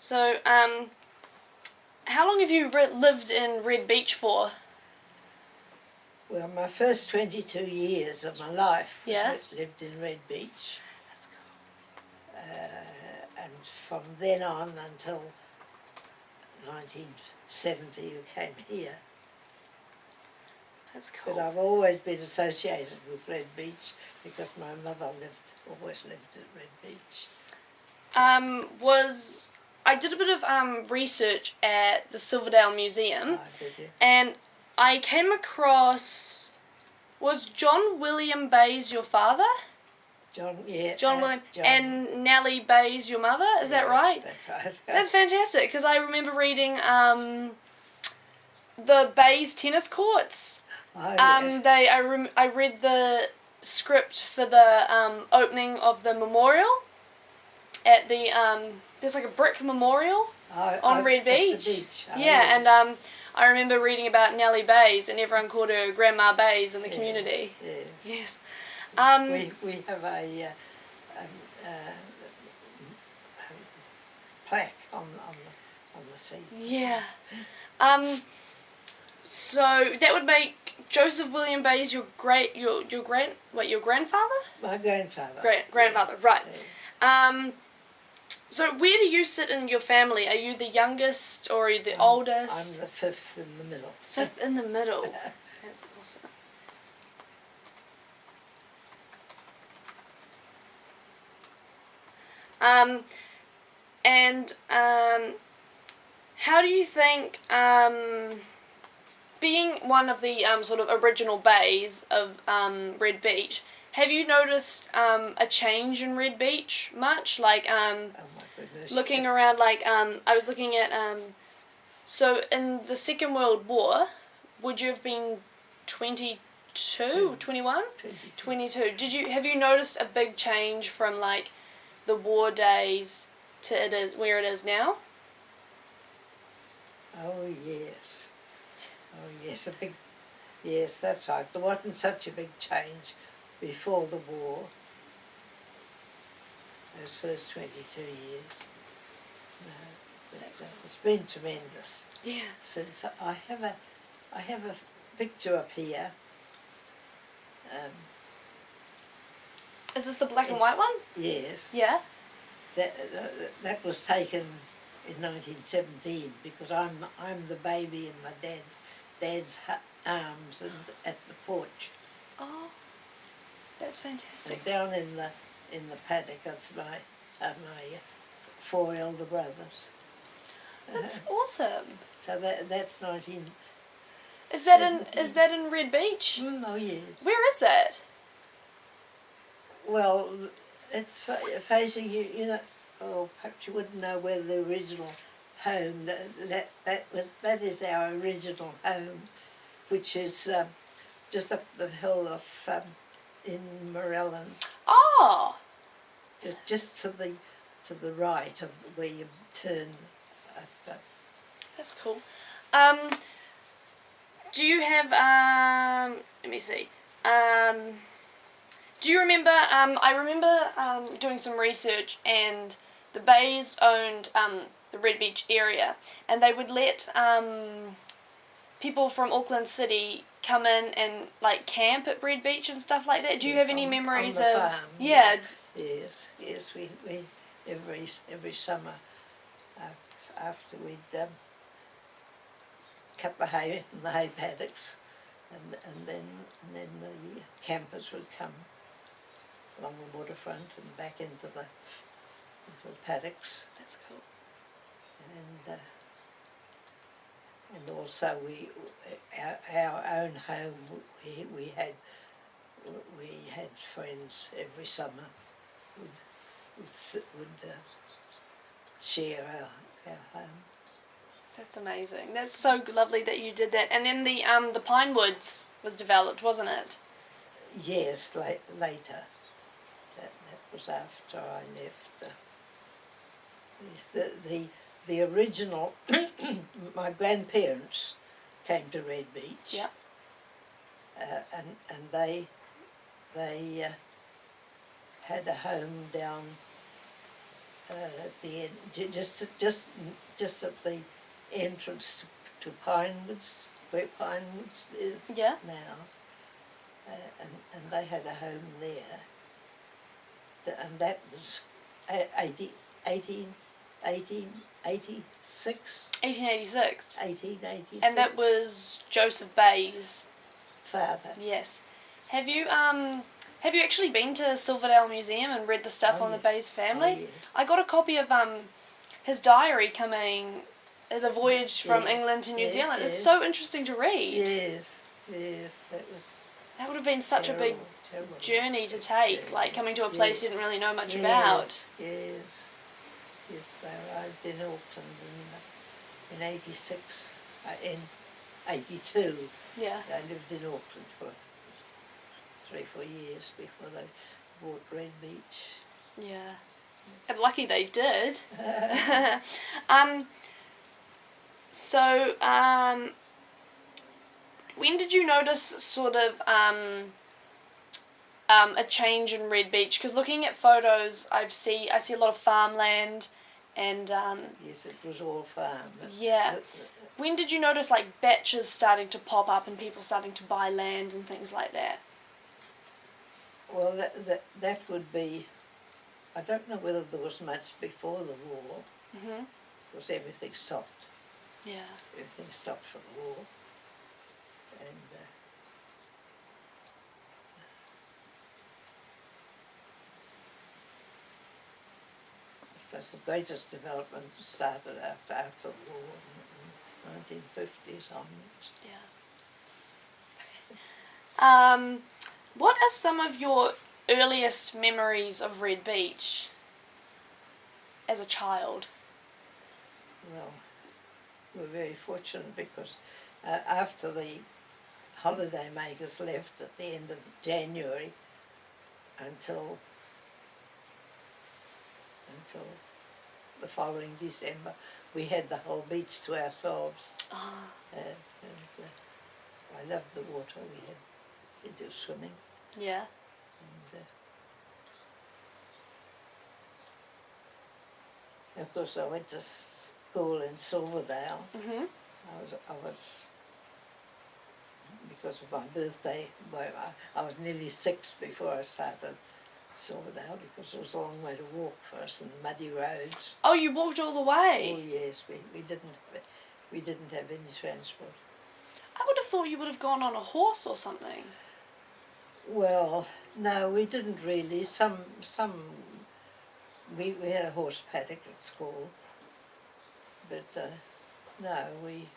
So, how long have you lived in Red Beach for? Well, my first 22 years of my life Yeah. lived in Red Beach. That's cool. And from then on until 1970 you came here. That's cool. But I've always been associated with Red Beach because my mother always lived at Red Beach. I did a bit of research at the Silverdale Museum, Did you? and I came across, was John William Bayes your father? John William and Nellie Bayes your mother, is that right? That's right. That's fantastic, because I remember reading the Bayes tennis courts. Oh, yes. I read the script for the opening of the memorial at the there's like a brick memorial on Red Beach. At the beach. Oh, yeah, yes. and I remember reading about Nellie Bayes, and everyone called her Grandma Bayes in the community. Yes. Yes. We have a plaque on the seat. Yeah. So that would make Joseph William Bayes your grandfather? My grandfather. Grandfather, right. Yeah. So where do you sit in your family? Are you the youngest or are you the oldest? I'm the fifth in the middle. Fifth in the middle. That's awesome. How do you think, being one of the sort of original bays of Red Beach, have you noticed a change in Red Beach much? Like, Oh my goodness. looking around, like, I was looking at, so in the Second World War, would you have been 22, 21? 22. Have you noticed a big change from, like, the war days to where it is now? Oh yes. Oh yes, yes, that's right. There wasn't such a big change before the war. Those first 22 years. No, but it's been tremendous. Yeah. Since I have a picture up here. Is this the black and white one? Yes. Yeah. That was taken in 1917 because I'm the baby in my dad's arms and at the porch. Oh, that's fantastic. And down in the paddock, that's my four elder brothers. That's awesome. So that's 19. Is that in Red Beach? Oh yes. Where is that? Well, it's facing you know. Oh, perhaps you wouldn't know where the original home. That is our original home, which is just up the hill of in Morellon. Oh. Just to the right of where you turn up. That's cool. Do you have let me see. Do you remember? I remember doing some research, and the Bays owned the Red Beach area, and they would let people from Auckland City come in and like camp at Red Beach and stuff like that. Do you have any memories on the of? farm, Yeah. Yes. We every summer after we'd cut the hay in the hay paddocks, and then the campers would come along the waterfront and back into the paddocks. That's cool. And also our own home, we had friends every summer would share our home. That's amazing. That's so lovely that you did that. And then the Pine Woods was developed, wasn't it? Yes, later. That was after I left. Yes, the original. My grandparents came to Red Beach. Yeah. And they had a home down at the end, just at the entrance to Pinewoods, where Pinewoods is Yeah. now, and they had a home there, and that was 1886. 1886. 1886. And that was Joseph Bayes. Father. Yes. Have you actually been to Silverdale Museum and read the stuff Oh, on yes. the Bayes family? Oh, yes. I got a copy of his diary coming, the voyage from Yeah, England to New yeah, Zealand. It's yes. so interesting to read. Yes, that was That would have been such a big terrible journey to take, Yeah, like coming to a place yeah. you didn't really know much Yes, about. Yes, they arrived in Auckland in 86, in 82. Yeah. They lived in Auckland for 3-4 years before they bought Red Beach. Yeah. And lucky they did. So, when did you notice sort of a change in Red Beach? Because looking at photos, I see a lot of farmland, and Yes, it was all farm. yeah. When did you notice like batches starting to pop up and people starting to buy land and things like that? Well, that would be, I don't know whether there was much before the war, Mhm. because everything stopped. Yeah. Everything stopped for the war. And I suppose the greatest development started after the war, in 1950s onwards. Yeah. What are some of your earliest memories of Red Beach as a child? Well, we're very fortunate because after the holiday makers left at the end of January until the following December, we had the whole beach to ourselves. Oh. I loved the water. We do swimming. Yeah. And of course, I went to school in Silverdale. Mhm. I was because of my birthday. I was nearly 6 before I started Silverdale because it was a long way to walk for us and muddy roads. Oh, you walked all the way. Oh yes, we didn't have any transport. I would have thought you would have gone on a horse or something. Well, no, we didn't really. We had a horse paddock at school, but no, we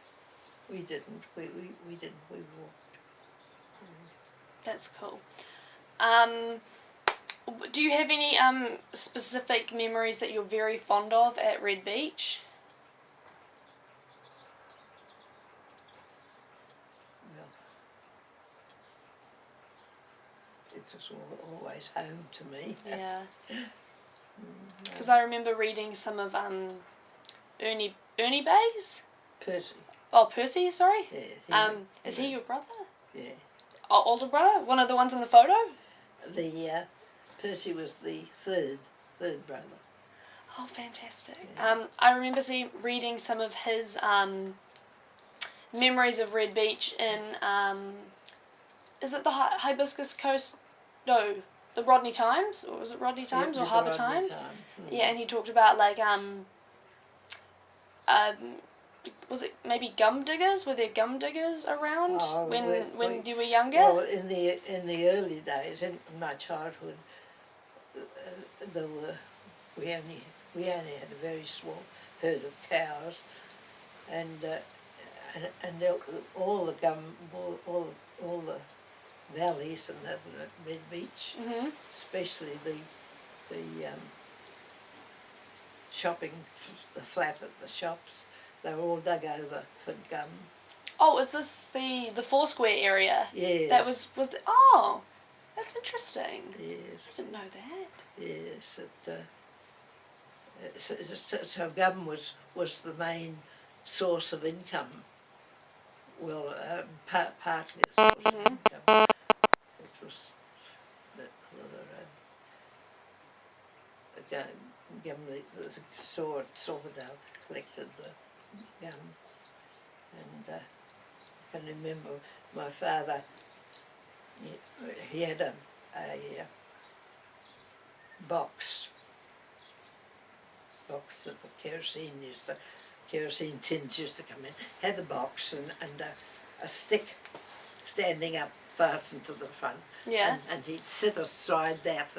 didn't. We didn't. We walked. That's cool. Do you have any specific memories that you're very fond of at Red Beach? Well, it was always home to me. Yeah. Because I remember reading some of Ernie Bayes. Percy. Oh, Percy. Sorry. Yeah, Is he your brother? Yeah. Oh, older brother? One of the ones in the photo? Percy was the third brother. Oh, fantastic. Yeah. I remember reading some of his memories of Red Beach in, is it the Hibiscus Coast? No, the Rodney Times? Or was it Rodney Times or Harbour Times? Yeah, and he talked about like, was it maybe gum diggers? Were there gum diggers around when you were younger? Well, in the early days, in my childhood, we only had a very small herd of cows, and all the valleys and the Red Beach, Mhm. especially the shopping, the flat at the shops, they were all dug over for gum. Oh, is this the Foursquare area? Yes. That was oh, that's interesting. Yes. I didn't know that. Yes. So gum was the main source of income. Well, partly a source of income. It was gum, the sorted out, collected the gum, and I can remember my father. He had a box that the kerosene tins used to come in. Had the box and a stick standing up, fastened to the front. Yeah. And he'd sit astride that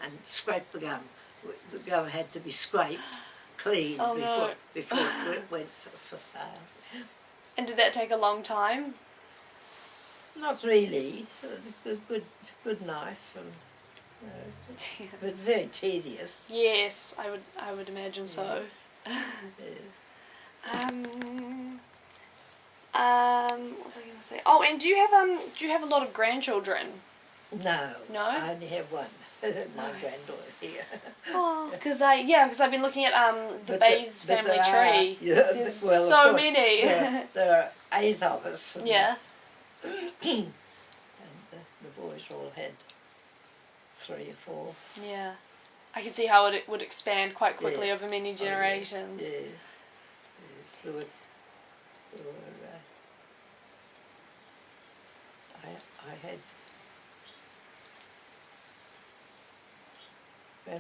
and scrape the gum. The gum had to be scraped clean before it went for sale. And did that take a long time? Not really. Good knife, and, but very tedious. Yes, I would imagine so. Yes. Yes. What was I going to say? Oh, and do you have a lot of grandchildren? No. No? I only have one. My granddaughter here. Oh, because I've been looking at the Bayes family tree. There's well, so of course, many. There are 8 of us. And Yeah. and the boys all had 3 or 4. Yeah. I can see how it would expand quite quickly Yeah. over many Oh, generations. yes. There were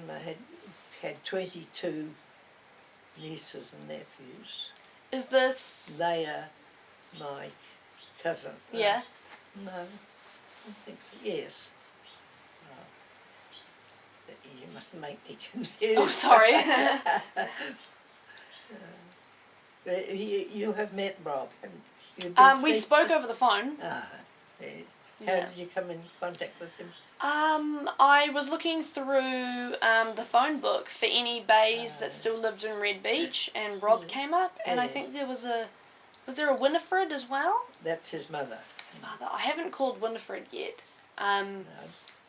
I had 22 nieces and nephews. Is this? They are my cousin. Yeah. No, I don't think so. Yes. You mustn't make me confused. Oh, sorry. You have met Rob. We spoke over the phone. Yeah. How Yeah. did you come in contact with him? I was looking through the phone book for any Bays that still lived in Red Beach, and Rob came up, and I think there was there a Winifred as well? That's his mother. His mother. I haven't called Winifred yet. No,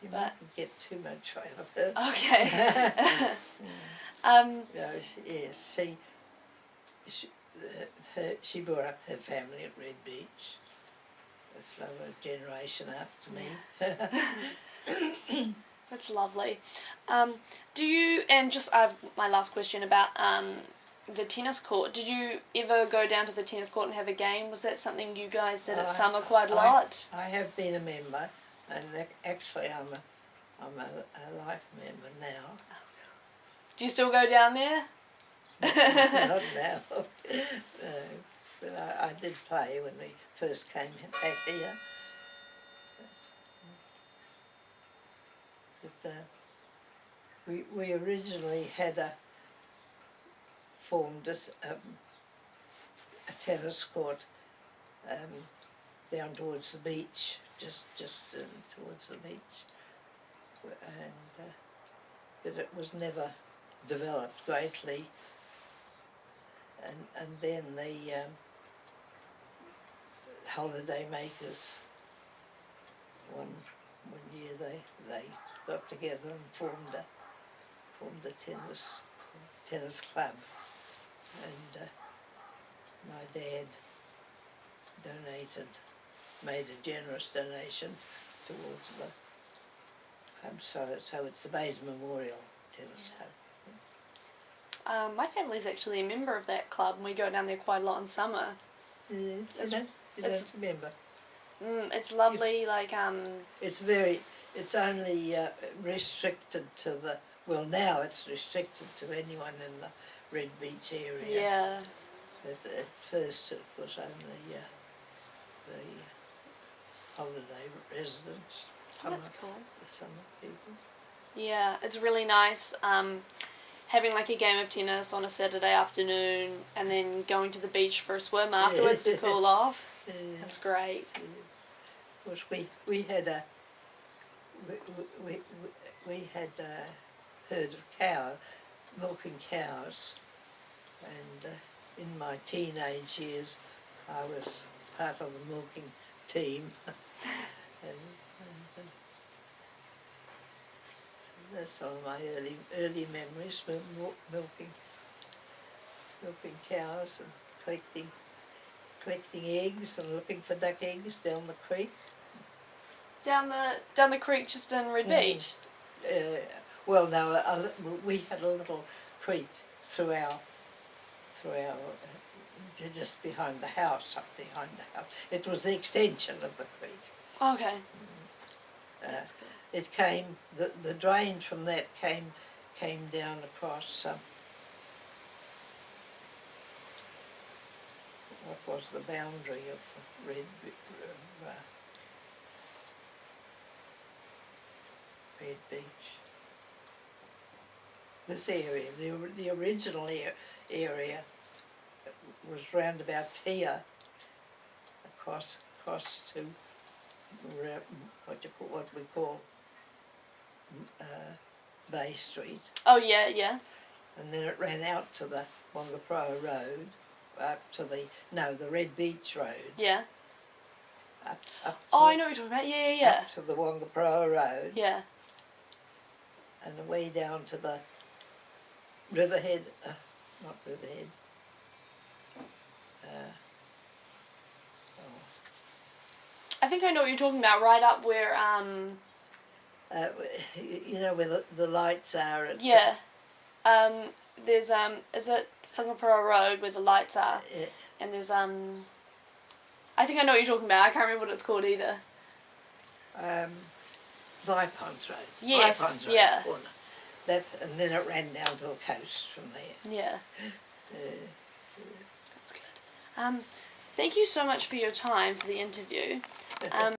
you mustn't get too much out of her. Okay. Yes, she brought up her family at Red Beach. It's like a generation after me. That's lovely. Do you, and just my last question about the tennis court. Did you ever go down to the tennis court and have a game? Was that something you guys did at summer quite a lot? I have been a member, and actually I'm a life member now. Do you still go down there? Not now. But I did play when we first came back here. But we originally had formed a tennis court down towards the beach, just towards the beach, and but it was never developed greatly. And then the holiday makers one year they got together and formed a tennis club, and my dad made a generous donation towards the club, so it's the Bayes Memorial Tennis Club. My family's actually a member of that club, and we go down there quite a lot in summer. Yes, you don't remember. It's lovely, It's only restricted to the, well now it's restricted to anyone in the Red Beach area. Yeah. But at first it was only the holiday residents. That's cool. The summer people. Yeah, it's really nice. Having like a game of tennis on a Saturday afternoon and then going to the beach for a swim afterwards to cool off. That's great. Of course, we had a herd of milking cows, and in my teenage years, I was part of the milking team, and so that's some of my early memories, milking cows and collecting eggs and looking for duck eggs down the creek. Down the creek just in Red Beach? Well, no, we had a little creek through our just behind the house, up behind the house. It was the extension of the creek. Okay. Uh, it came, the drain from that came down across, what was the boundary of Red Beach? This area, the original area was round about here, across to what we call Bay Street, Oh yeah, yeah. and then it ran out to the Wangapro Road, up to the Red Beach Road. Yeah. Up Oh, to I know what you're talking about. Yeah, yeah, yeah. up to the Wangapro Road, Yeah. and away down to the Riverhead, not Riverhead. I think I know what you're talking about. Right up where You know where the lights are. At yeah. There's is it Whangapara Road where the lights are? And there's I think I know what you're talking about. I can't remember what it's called either. Vipons Road. Yes, Vipons Road yeah. corner. And then it ran down to the coast from there. Yeah. That's good. Thank you so much for your time for the interview.